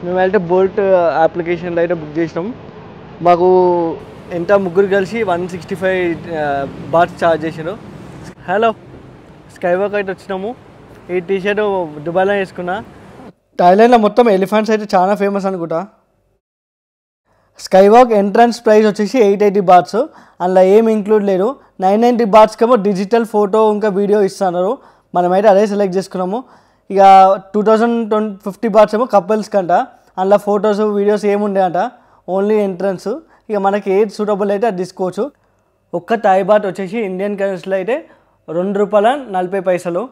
మేమైతే బోల్ట్ అప్లికేషన్లో అయితే బుక్ చేసినాం. మాకు ఎంత ముగ్గురు కలిసి 165 బాట్స్ ఛార్జ్ చేసారు. హలో, స్కై వాక్ అయితే వచ్చినాము. ఈ టీషర్ట్ దుబాయ్లో వేసుకున్నా. థాయిలాండ్లో మొత్తం ఎలిఫెంట్స్ అయితే చాలా ఫేమస్ అనుకుంటా. స్కై వాక్ ఎంట్రన్స్ ప్రైస్ వచ్చేసి 880 బాట్స్. అందులో ఏం ఇంక్లూడ్ లేదు. 990 బాట్స్కేమో డిజిటల్ ఫోటో ఇంకా వీడియో ఇస్తున్నారు. మనమైతే అదే సెలెక్ట్ చేసుకున్నాము. ఇక 2050 బాట్స్ ఏమో కపుల్స్ కంట. అందులో ఫొటోస్ వీడియోస్ ఏముండే అంట, ఓన్లీ ఎంట్రన్స్. ఇక మనకి ఏది సూటబుల్ అయితే అది తీసుకోవచ్చు. ఒక్క థాయ్ బాట్ వచ్చేసి ఇండియన్ కరెన్సీలో అయితే ₹2.40.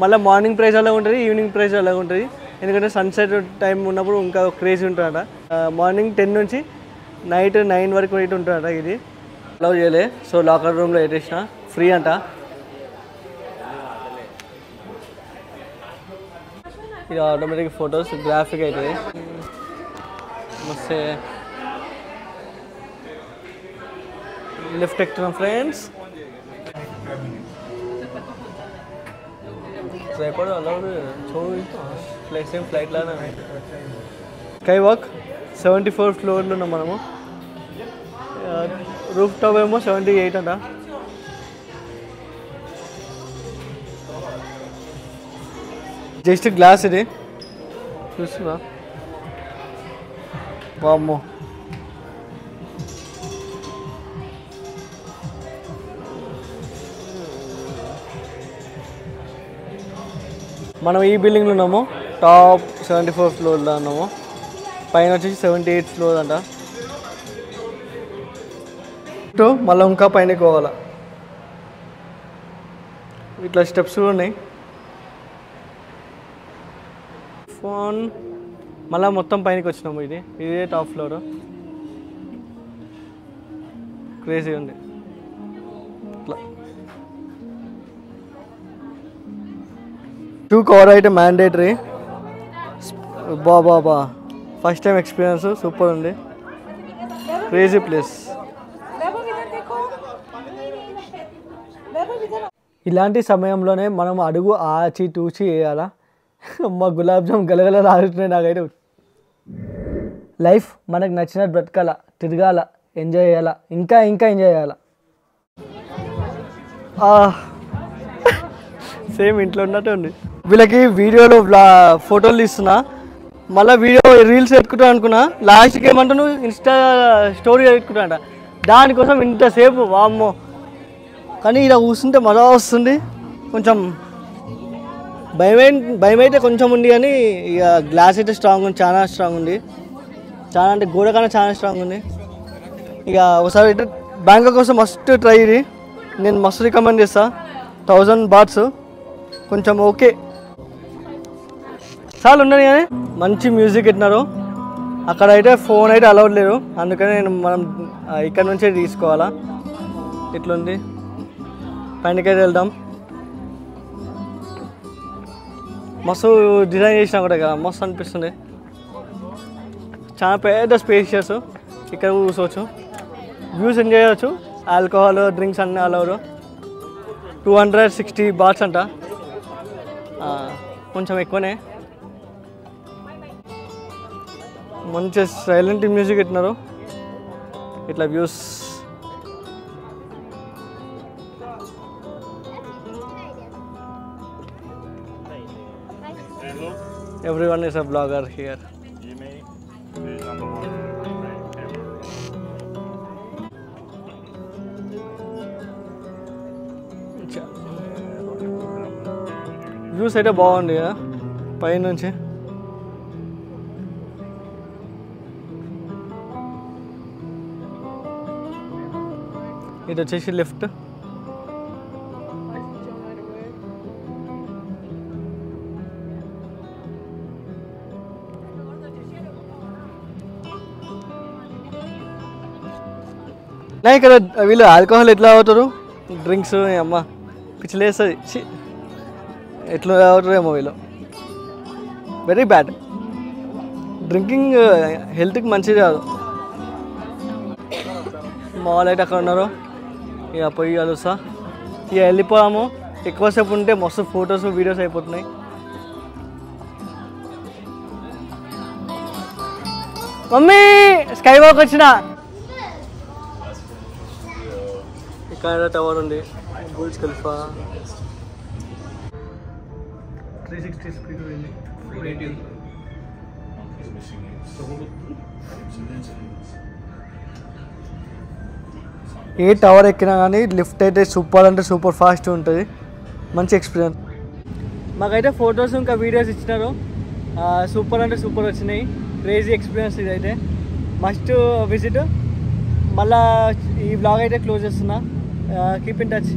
మళ్ళీ మార్నింగ్ ప్రైస్ అలా ఉంటుంది, ఈవినింగ్ ప్రైస్ అలా ఉంటుంది. ఎందుకంటే సన్సెట్ టైం ఉన్నప్పుడు ఇంకా క్రేజీ ఉంటుందట. మార్నింగ్ 10 నుంచి నైట్ 9 వరకు వెయిట్ ఉంటుందట. ఇది అలౌ చేయలే, సో లాకర్ రూమ్లో పెట్టేసిన. ఫ్రీ అంట. ఇది ఆటోమేటిక్ ఫొటోస్ గ్రాఫిక్ అవుతుంది. మస్తే లిఫ్ట్ ఎక్కుతున్నాం friends. Tripod allowed same flight లానే. స్కై వాక్ 74 ఫ్లోర్లో ఉన్నాం మనము. రూఫ్ టాప్ ఏమో 78 అంట. జస్ట్ గ్లాస్ ఇది చూస్తున్నా. వామ్మో, మనం ఈ బిల్డింగ్లో ఉన్నాము. టాప్ 74 ఫ్లోర్లో ఉన్నాము. పైన వచ్చేసి 78 ఫ్లోర్ అంట. మళ్ళీ ఇంకా పైనకి పోవాలా. ఇట్లా స్టెప్స్ కూడా ఉన్నాయి. ఫోన్ మళ్ళీ మొత్తం పైనకి వచ్చినాము. ఇదే టాప్ ఫ్లోర్. క్రేజీ ఉంది. ఇట్లా 2 కవర్ అయితే మ్యాండేటరీ. బాబా, ఫస్ట్ టైం ఎక్స్పీరియన్స్. సూపర్ ఉంది. Crazy place. ఇలాంటి సమయంలోనే మనం అడుగు ఆచి తూచి వేయాలా. మా గులాబ్ జామ్ గలగల రాడుతున్నాయి నాకైతే. లైఫ్ మనకు నచ్చినట్టు బ్రతకాల, తిరగాల, ఎంజాయ్ చేయాలా, ఇంకా ఇంకా ఎంజాయ్ చేయాలా. సేమ్ ఇంట్లో ఉన్నట్టే ఉంది. వీళ్ళకి వీడియోలో ఫోటోలు తీస్తున్నా, మళ్ళీ వీడియో రీల్స్ పెట్టుకుంటా అనుకున్నా. లాస్ట్కి ఏమంటాను ఇన్స్టా స్టోరీ పెట్టుకుంటా. దానికోసం ఇంతసేపు వామ్మో. కానీ ఇలా కూర్చుంటే మజా వస్తుంది. కొంచెం భయం అయితే కొంచెం ఉంది, కానీ ఇక గ్లాస్ అయితే స్ట్రాంగ్ ఉంది, చాలా స్ట్రాంగ్ ఉంది. చాలా అంటే గోడ కన్నా చాలా స్ట్రాంగ్ ఉంది. ఇక ఒకసారి అయితే బ్యాంకాక్ కోసం మస్ట్ ట్రై ఇది. నేను మస్తు రికమెండ్ చేస్తాను. 1000 బాట్స్ కొంచెం ఓకే చాలు ఉండని. కానీ మంచి మ్యూజిక్ పెట్టినారు. అక్కడ అయితే ఫోన్ అయితే అలౌడ్ లేదు, అందుకని మనం ఇక్కడ నుంచే తీసుకోవాలా. ఇట్లుంది. పైనకైతే వెళ్దాం. మస్తు డిజైన్ చేసినా కూడా కదా, మస్తు అనిపిస్తుంది. చాలా పెద్ద స్పేషియస్. ఇక్కడ కూర్చోవచ్చు, వ్యూస్ ఎంజాయ్ చేయవచ్చు. ఆల్కహాల్ డ్రింక్స్ అన్నీ అలౌడ్. 260 బాట్స్ అంట, కొంచెం ఎక్కువనే. మంచి సైలెంట్ మ్యూజిక్ పెట్టినారు. ఇట్లా views. Everyone is a vlogger here. Views అయితే బాగుంది పైనుంచి. ఇది వచ్చేసి లిఫ్ట్. ఇక్కడ వీళ్ళు ఆల్కహాల్ ఎట్లా అవుతారు, డ్రింక్స్ అమ్మ పిచ్చిలేస్తుంది. ఎట్లా అవుతారు ఏమో వీళ్ళు. Very bad. డ్రింకింగ్ హెల్త్కి మంచిది కాదు. మా వాళ్ళు అయితే అక్కడ ఉన్నారు. ఇక పోయి కలుస్తా. ఇక వెళ్ళిపోయాము. ఎక్కువసేపు ఉంటే మస్తు ఫొటోస్ వీడియోస్ అయిపోతున్నాయి. మమ్మీ స్కై వాక్ వచ్చిన ఇక్కడ టవర్ ఉంది బుర్జ్ ఖలీఫా 360 స్పీడ్ ఉంది ఏ టవర్ ఎక్కినా కానీ లిఫ్ట్ అయితే సూపర్ అంటే సూపర్ ఫాస్ట్ ఉంటుంది మంచి ఎక్స్పీరియన్స్ మాకైతే ఫొటోస్ ఇంకా వీడియోస్ ఇచ్చినారు సూపర్ అంటే సూపర్ వచ్చినాయి క్రేజీ ఎక్స్పీరియన్స్ ఇదైతే మస్ట్ విజిట్ మళ్ళీ ఈ బ్లాగ్ అయితే క్లోజ్ చేస్తున్నా కీప్ ఇన్ టచ్